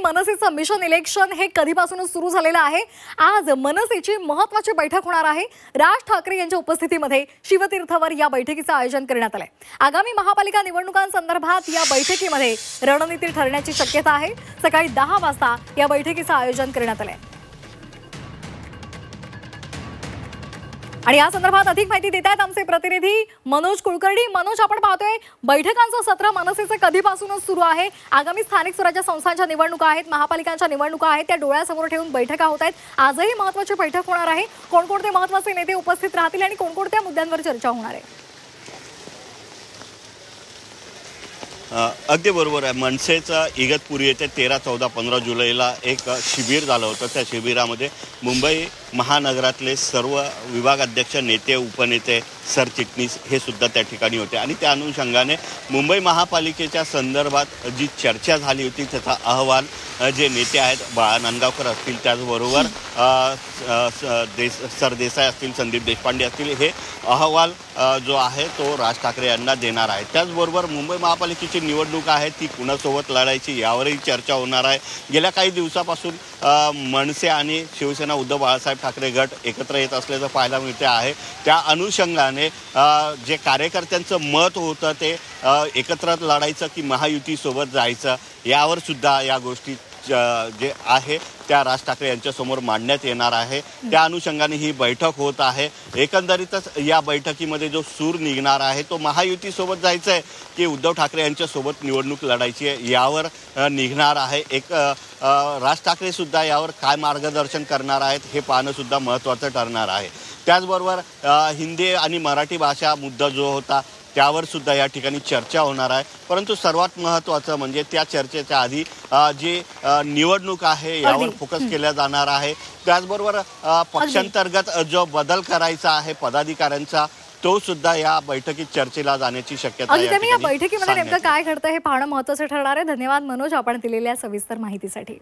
मनसेचं mission election हे कधीपासूनच सुरू झालेलं आहे। आज मनसेची महत्त्वाची बैठक होणार आहे। राज ठाकरे यांच्या उपस्थितीमध्ये शिवतीर्थवर या बैठकीचं आयोजन करण्यात आलंय। आगामी महापालिका निवडणुकांसंदर्भात या बैठकीमध्ये रणनीती ठरण्याची शक्यता आहे। सकाळी 10 वाजता या बैठकीचं आयोजन करण्यात आलंय आणि या संदर्भात अधिक माहिती देत आहेत आमचे प्रतिनिधी मनोज कुलकर्णी। मनोज, आपण पाहतोय बैठकांचं सत्र मनसेचं कधीपासूनच सुरू आहे। आगामी स्थानिक स्वराज्य संस्थांच्या निवडणुका आहेत, महापालिकांच्या निवडणुका आहेत, त्या डोळ्यासमोर ठेवून बैठका होत आहेत। आजही महत्त्वाची बैठक होणार आहे। कोणकोणते महत्त्वाचे नेते उपस्थित राहतील आणि कोणकोणत्या मुद्द्यांवर चर्चा होणार आहे? अगदी बरोबर आहे। मनसेचा इगतपुरी येथे 13, 14, 15 जुलैला एक शिबिर झालं होतं। त्या शिबिरामध्ये मुंबई महानगरातले सर्व विभागाध्यक्ष, नेते, उपनेते, सरचिटणीस हे सुद्धा त्या ठिकाणी होते आणि त्या अनुषंगाने मुंबई महापालिकेच्या संदर्भात जी चर्चा झाली होती त्याचा अहवाल जे नेते आहेत, बाळा नांदगावकर असतील, त्याचबरोबर सरदेसाई असतील, संदीप देशपांडे असतील, हे अहवाल जो आहे तो राज ठाकरे यांना देणार आहे। त्याचबरोबर मुंबई महापालिकेची निवडणूक आहे ती कुणासोबत लढायची यावरही चर्चा होणार आहे। गेल्या काही दिवसापासून मनसे आणि शिवसेना उद्धव बाळासाहेब ठाकरे गट एकत्र येत असल्याचं पाहायला मिळते आहे। त्या अनुषंगाने जे कार्यकर्त्यांचं मत होतं ते एकत्र लढायचं की महायुतीसोबत जायचं यावर सुद्धा या गोष्टी जे आहे त्या राज ठाकरे यांच्यासमोर मांडण्यात येणार आहे। त्या अनुषंगाने ही बैठक होत आहे। एकंदरीतच या बैठकीमध्ये जो सूर निघणार आहे तो महायुतीसोबत जायचं आहे की उद्धव ठाकरे यांच्यासोबत निवडणूक लढायची आहे यावर निघणार आहे। एक राज ठाकरे सुद्धा यावर काय मार्गदर्शन करणार आहेत हे पाहणं सुद्धा महत्त्वाचं ठरणार आहे। त्याचबरोबर हिंदी आणि मराठी भाषा मुद्दा जो होता त्यावर सुद्धा या ठिकाणी चर्चा होणार आहे। परंतु सर्वात महत्त्वाचं म्हणजे त्या चर्चेच्या आधी जी निवडणूक आहे यावर फोकस केला जाणार आहे। त्याचबरोबर पक्षांतर्गत जो बदल करायचा आहे पदाधिकाऱ्यांचा तो सुद्धा या बैठकीत चर्चेला जाण्याची शक्यता आहे। या बैठकीमध्ये नेमकं काय घडतं हे पाहणं महत्त्वाचं ठरणार आहे। धन्यवाद मनोज, आपण दिलेल्या सविस्तर माहितीसाठी।